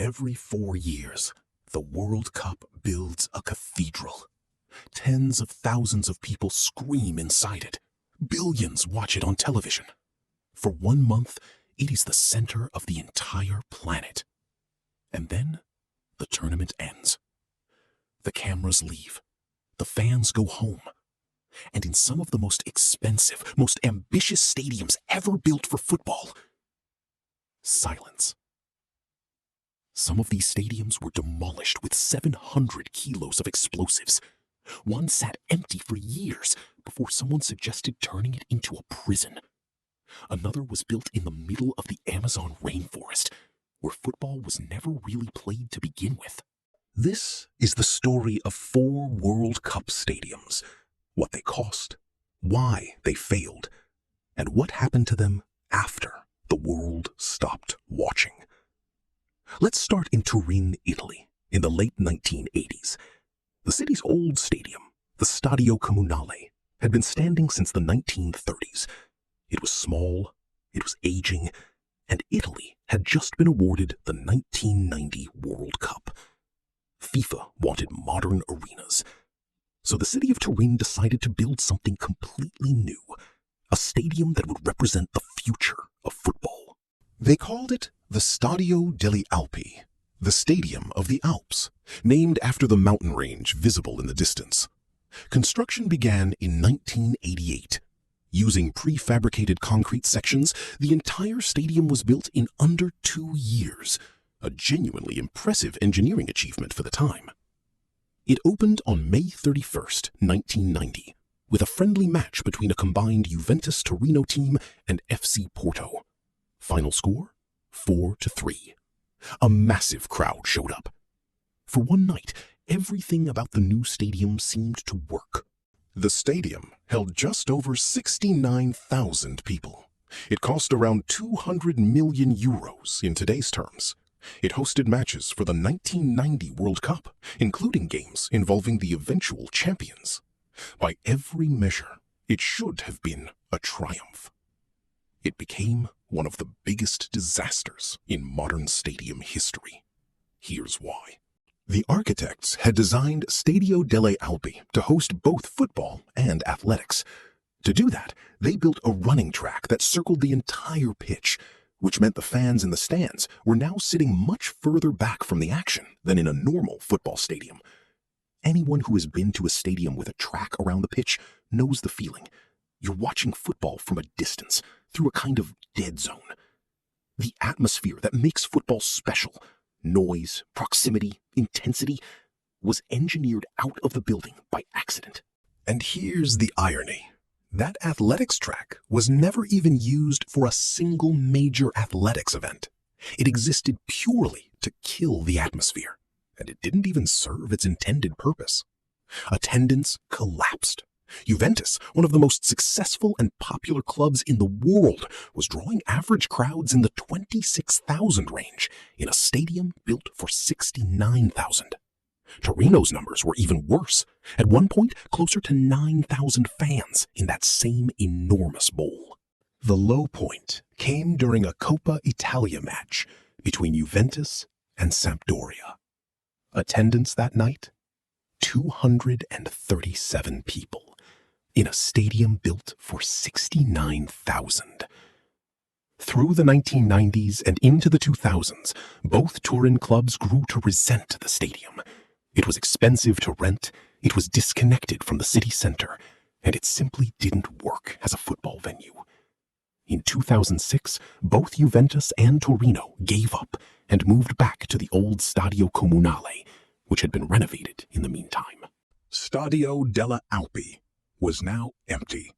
Every 4 years, the World Cup builds a cathedral. Tens of thousands of people scream inside it. Billions watch it on television. For 1 month, it is the center of the entire planet. And then, the tournament ends. The cameras leave. The fans go home. And in some of the most expensive, most ambitious stadiums ever built for football, silence. Some of these stadiums were demolished with 700 kilos of explosives. One sat empty for years before someone suggested turning it into a prison. Another was built in the middle of the Amazon rainforest, where football was never really played to begin with. This is the story of 4 World Cup stadiums, what they cost, why they failed, and what happened to them after the world stopped watching. Let's start in Turin, Italy, in the late 1980s. The city's old stadium, the Stadio Comunale, had been standing since the 1930s. It was small, it was aging, and Italy had just been awarded the 1990 World Cup. FIFA wanted modern arenas. So the city of Turin decided to build something completely new, a stadium that would represent the future of football. They called it the Stadio delle Alpi, the Stadium of the Alps, named after the mountain range visible in the distance. Construction began in 1988. Using prefabricated concrete sections, the entire stadium was built in under 2 years, a genuinely impressive engineering achievement for the time. It opened on May 31st, 1990, with a friendly match between a combined Juventus Torino team and FC Porto. Final score? 4-3. A massive crowd showed up. For one night, everything about the new stadium seemed to work. The stadium held just over 69,000 people. It cost around 200 million euros in today's terms. It hosted matches for the 1990 World Cup, including games involving the eventual champions. By every measure, it should have been a triumph. It became one of the biggest disasters in modern stadium history. Here's why. The architects had designed Stadio delle Alpi to host both football and athletics. To do that, they built a running track that circled the entire pitch, which meant the fans in the stands were now sitting much further back from the action than in a normal football stadium. Anyone who has been to a stadium with a track around the pitch knows the feeling. You're watching football from a distance, through a kind of dead zone. The atmosphere that makes football special, noise, proximity, intensity, was engineered out of the building by accident. And here's the irony. That athletics track was never even used for a single major athletics event. It existed purely to kill the atmosphere, and it didn't even serve its intended purpose. Attendance collapsed. Juventus, one of the most successful and popular clubs in the world, was drawing average crowds in the 26,000 range in a stadium built for 69,000. Torino's numbers were even worse, at one point closer to 9,000 fans in that same enormous bowl. The low point came during a Coppa Italia match between Juventus and Sampdoria. Attendance that night? 237 people in a stadium built for 69,000. Through the 1990s and into the 2000s, both Turin clubs grew to resent the stadium. It was expensive to rent, it was disconnected from the city center, and it simply didn't work as a football venue. In 2006, both Juventus and Torino gave up and moved back to the old Stadio Comunale, which had been renovated in the meantime. Stadio delle Alpi was now empty,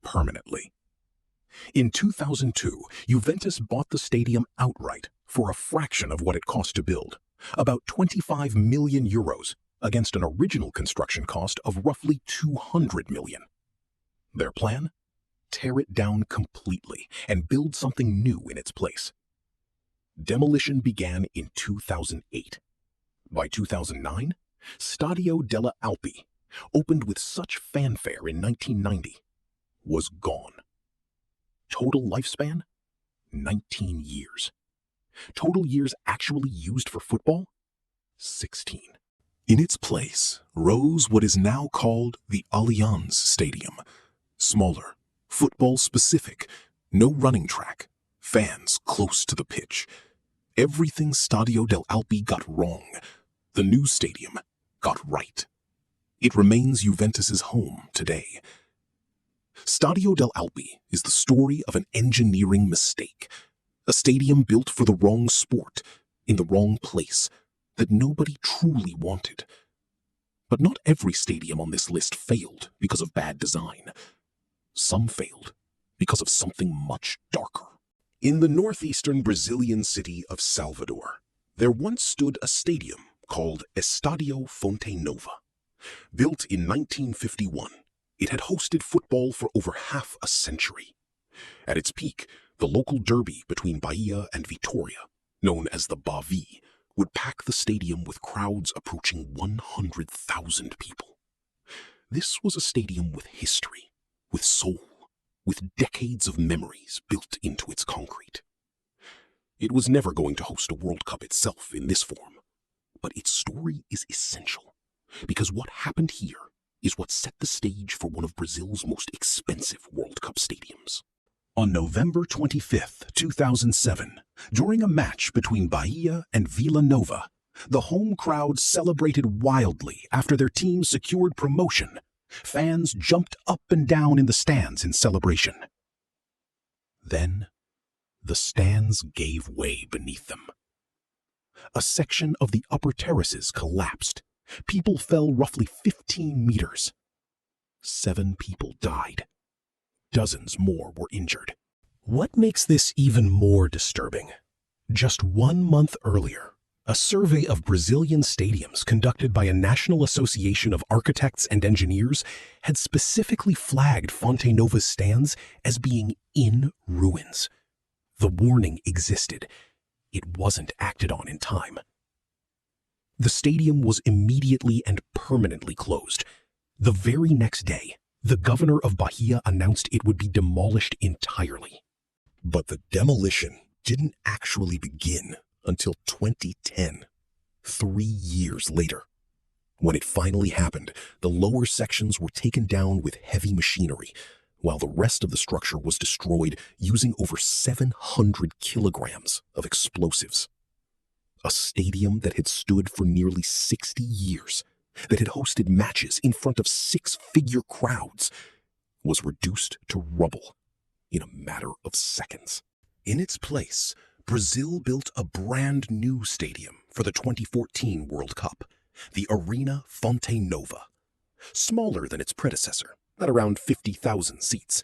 permanently. In 2002, Juventus bought the stadium outright for a fraction of what it cost to build, about 25 million euros, against an original construction cost of roughly 200 million. Their plan? Tear it down completely and build something new in its place. Demolition began in 2008. By 2009, Stadio delle Alpi, opened with such fanfare in 1990, was gone. Total lifespan? 19 years. Total years actually used for football? 16. In its place rose what is now called the Allianz Stadium. Smaller, football-specific, no running track, fans close to the pitch. Everything Stadio delle Alpi got wrong, the new stadium got right. It remains Juventus's home today. Stadio delle Alpi is the story of an engineering mistake. A stadium built for the wrong sport, in the wrong place, that nobody truly wanted. But not every stadium on this list failed because of bad design. Some failed because of something much darker. In the northeastern Brazilian city of Salvador, there once stood a stadium called Estádio Fonte Nova. Built in 1951, it had hosted football for over half a century. At its peak, the local derby between Bahia and Vitória, known as the Bavi, would pack the stadium with crowds approaching 100,000 people. This was a stadium with history, with soul, with decades of memories built into its concrete. It was never going to host a World Cup itself in this form, but its story is essential, because what happened here is what set the stage for one of Brazil's most expensive World Cup stadiums. On November 25, 2007, during a match between Bahia and Vila Nova, the home crowd celebrated wildly after their team secured promotion. Fans jumped up and down in the stands in celebration. Then, the stands gave way beneath them. A section of the upper terraces collapsed. People fell roughly 15 meters. 7 people died. Dozens more were injured. What makes this even more disturbing? Just 1 month earlier, a survey of Brazilian stadiums conducted by a National Association of Architects and Engineers had specifically flagged Fonte Nova's stands as being in ruins. The warning existed. It wasn't acted on in time. The stadium was immediately and permanently closed. The very next day, the governor of Bahia announced it would be demolished entirely. But the demolition didn't actually begin until 2010, 3 years later. When it finally happened, the lower sections were taken down with heavy machinery, while the rest of the structure was destroyed using over 700 kilograms of explosives. A stadium that had stood for nearly 60 years, that had hosted matches in front of 6-figure crowds, was reduced to rubble in a matter of seconds. In its place, Brazil built a brand new stadium for the 2014 World Cup, the Arena Fonte Nova. Smaller than its predecessor, at around 50,000 seats,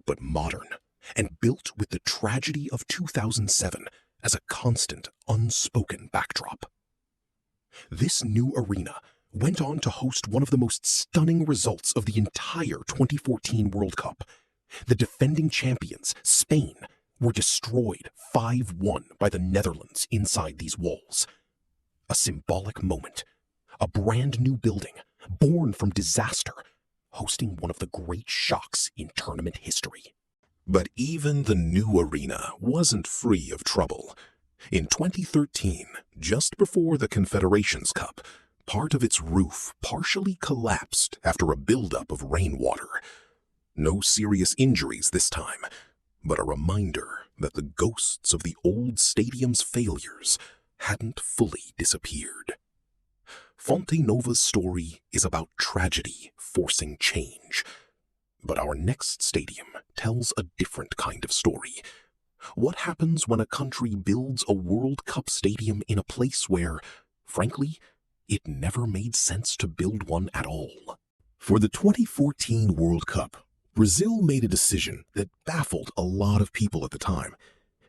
but modern and built with the tragedy of 2007 as a constant, unspoken backdrop. This new arena went on to host one of the most stunning results of the entire 2014 World Cup. The defending champions, Spain, were destroyed 5-1 by the Netherlands inside these walls. A symbolic moment, a brand new building, born from disaster, hosting one of the great shocks in tournament history. But even the new arena wasn't free of trouble. In 2013, just before the Confederations Cup, part of its roof partially collapsed after a buildup of rainwater. No serious injuries this time, but a reminder that the ghosts of the old stadium's failures hadn't fully disappeared. Fonte Nova's story is about tragedy forcing change. But our next stadium tells a different kind of story. What happens when a country builds a World Cup stadium in a place where, frankly, it never made sense to build one at all? For the 2014 World Cup, Brazil made a decision that baffled a lot of people at the time.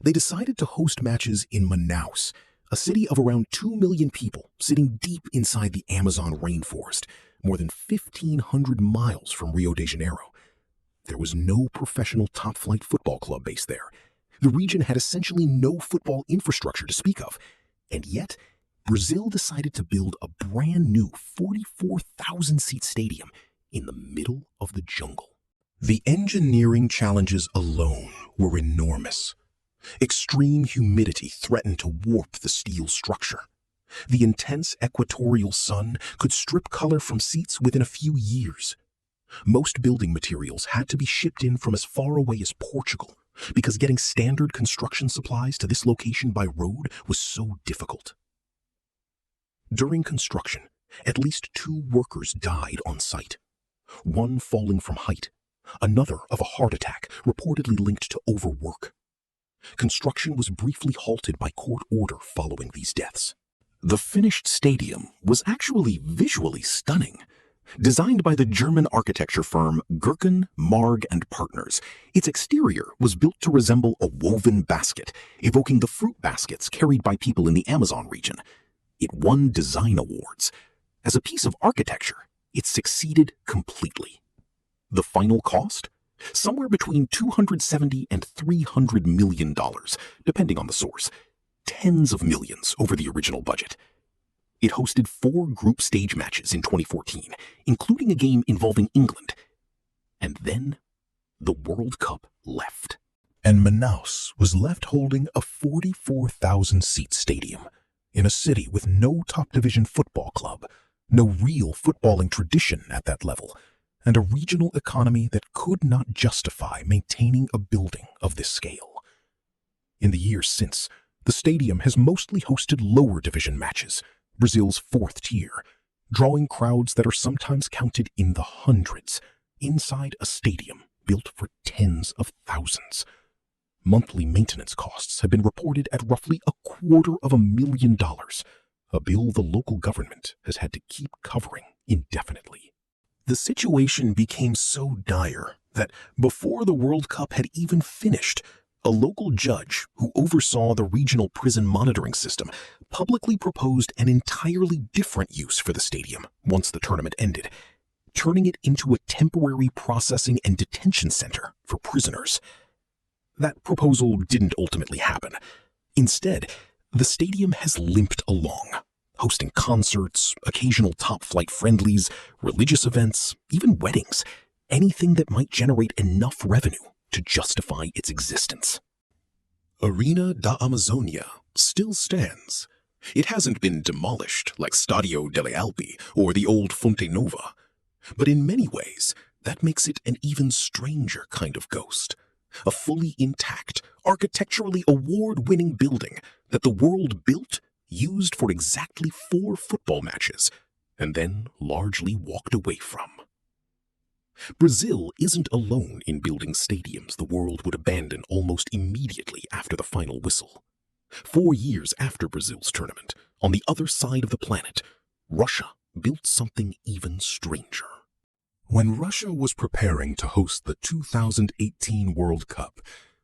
They decided to host matches in Manaus, a city of around 2 million people sitting deep inside the Amazon rainforest, more than 1,500 miles from Rio de Janeiro. There was no professional top-flight football club based there. The region had essentially no football infrastructure to speak of, and yet Brazil decided to build a brand new 44,000-seat stadium in the middle of the jungle. The engineering challenges alone were enormous. Extreme humidity threatened to warp the steel structure. The intense equatorial sun could strip color from seats within a few years. Most building materials had to be shipped in from as far away as Portugal, because getting standard construction supplies to this location by road was so difficult. During construction, at least 2 workers died on site, one falling from height, another of a heart attack reportedly linked to overwork. Construction was briefly halted by court order following these deaths. The finished stadium was actually visually stunning. Designed by the German architecture firm Gherkin, Marg & Partners, its exterior was built to resemble a woven basket, evoking the fruit baskets carried by people in the Amazon region. It won design awards. As a piece of architecture, it succeeded completely. The final cost? Somewhere between $270 and $300 million, depending on the source. Tens of millions over the original budget. It hosted 4 group stage matches in 2014, including a game involving England. And then, the World Cup left. And Manaus was left holding a 44,000-seat stadium in a city with no top-division football club, no real footballing tradition at that level, and a regional economy that could not justify maintaining a building of this scale. In the years since, the stadium has mostly hosted lower division matches, Brazil's 4th tier, drawing crowds that are sometimes counted in the hundreds, inside a stadium built for tens of thousands. Monthly maintenance costs have been reported at roughly $250,000, a bill the local government has had to keep covering indefinitely. The situation became so dire that before the World Cup had even finished, a local judge who oversaw the regional prison monitoring system publicly proposed an entirely different use for the stadium once the tournament ended, turning it into a temporary processing and detention center for prisoners. That proposal didn't ultimately happen. Instead, the stadium has limped along, hosting concerts, occasional top-flight friendlies, religious events, even weddings, anything that might generate enough revenue to justify its existence. Arena da Amazônia still stands. It hasn't been demolished like Stadio delle Alpi or the old Fonte Nova, but in many ways, that makes it an even stranger kind of ghost. A fully intact, architecturally award-winning building that the world built, used for exactly 4 football matches, and then largely walked away from. Brazil isn't alone in building stadiums the world would abandon almost immediately after the final whistle. 4 years after Brazil's tournament, on the other side of the planet, Russia built something even stranger. When Russia was preparing to host the 2018 World Cup,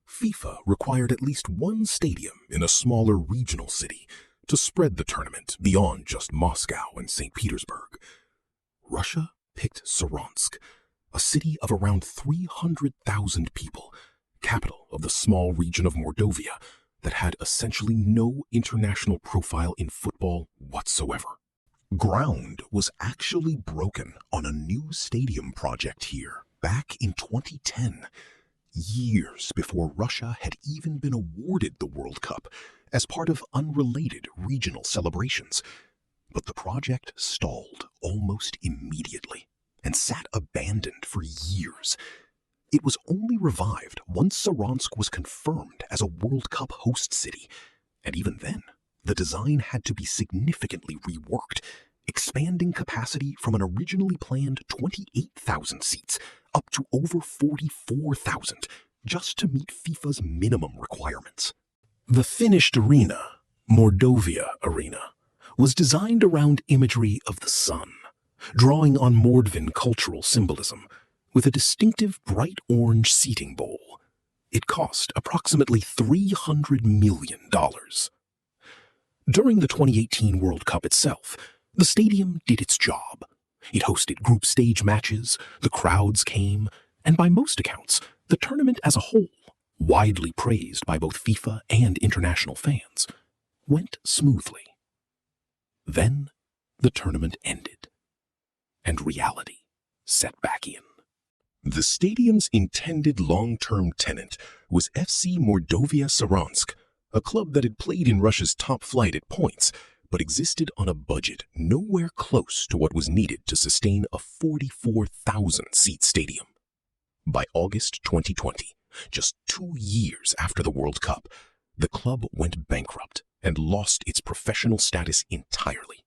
FIFA required at least one stadium in a smaller regional city to spread the tournament beyond just Moscow and St. Petersburg. Russia picked Saransk, a city of around 300,000 people, capital of the small region of Mordovia that had essentially no international profile in football whatsoever. Ground was actually broken on a new stadium project here back in 2010, years before Russia had even been awarded the World Cup as part of unrelated regional celebrations. But the project stalled almost immediately and sat abandoned for years. It was only revived once Saransk was confirmed as a World Cup host city, and even then, the design had to be significantly reworked, expanding capacity from an originally planned 28,000 seats up to over 44,000, just to meet FIFA's minimum requirements. The finished arena, Mordovia Arena, was designed around imagery of the sun, drawing on Mordvin cultural symbolism, with a distinctive bright orange seating bowl. It cost approximately $300 million. During the 2018 World Cup itself, the stadium did its job. It hosted group stage matches, the crowds came, and by most accounts, the tournament as a whole, widely praised by both FIFA and international fans, went smoothly. Then the tournament ended, and reality set back in. The stadium's intended long-term tenant was FC Mordovia Saransk, a club that had played in Russia's top flight at points, but existed on a budget nowhere close to what was needed to sustain a 44,000-seat stadium. By August 2020, just 2 years after the World Cup, the club went bankrupt and lost its professional status entirely.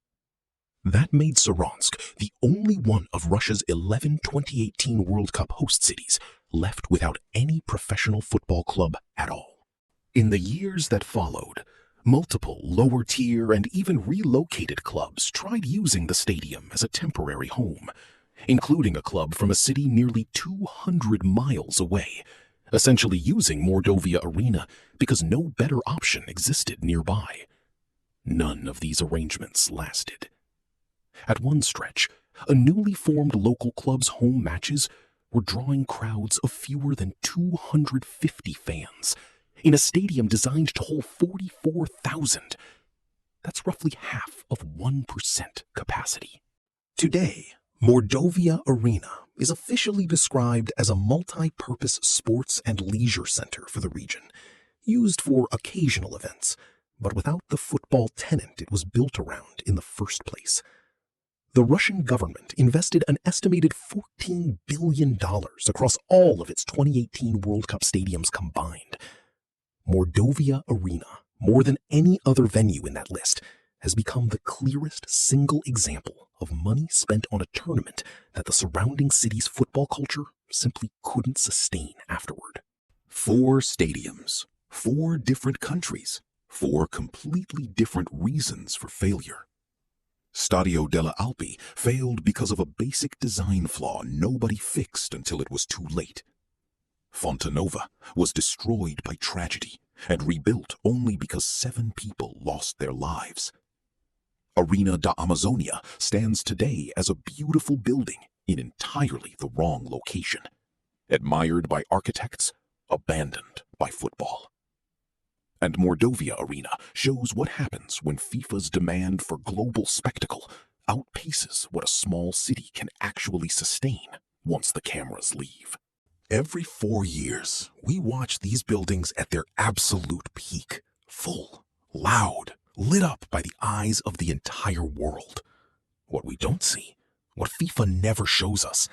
That made Saransk the only one of Russia's 11 2018 World Cup host cities left without any professional football club at all. In the years that followed, multiple lower-tier and even relocated clubs tried using the stadium as a temporary home, including a club from a city nearly 200 miles away, essentially using Mordovia Arena because no better option existed nearby. None of these arrangements lasted. At one stretch, a newly formed local club's home matches were drawing crowds of fewer than 250 fans in a stadium designed to hold 44,000. That's roughly half of 1% capacity. Today, Mordovia Arena is officially described as a multi-purpose sports and leisure center for the region, used for occasional events, but without the football tenant it was built around in the first place. The Russian government invested an estimated $14 billion across all of its 2018 World Cup stadiums combined. Mordovia Arena, more than any other venue in that list, has become the clearest single example of money spent on a tournament that the surrounding city's football culture simply couldn't sustain afterward. 4 stadiums, 4 different countries, 4 completely different reasons for failure. Stadio delle Alpi failed because of a basic design flaw nobody fixed until it was too late. Fonte Nova was destroyed by tragedy and rebuilt only because 7 people lost their lives. Arena da Amazônia stands today as a beautiful building in entirely the wrong location, admired by architects, abandoned by football. And Mordovia Arena shows what happens when FIFA's demand for global spectacle outpaces what a small city can actually sustain once the cameras leave. Every 4 years, we watch these buildings at their absolute peak, full, loud, lit up by the eyes of the entire world. What we don't see, what FIFA never shows us,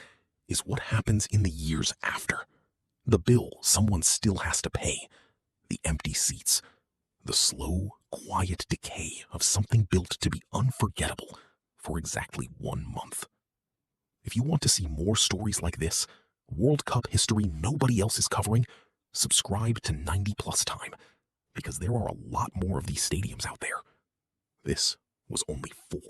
is what happens in the years after. The bill someone still has to pay. The empty seats, the slow, quiet decay of something built to be unforgettable for exactly 1 month. If you want to see more stories like this, World Cup history nobody else is covering, subscribe to 90 Plus Time, because there are a lot more of these stadiums out there. This was only 4.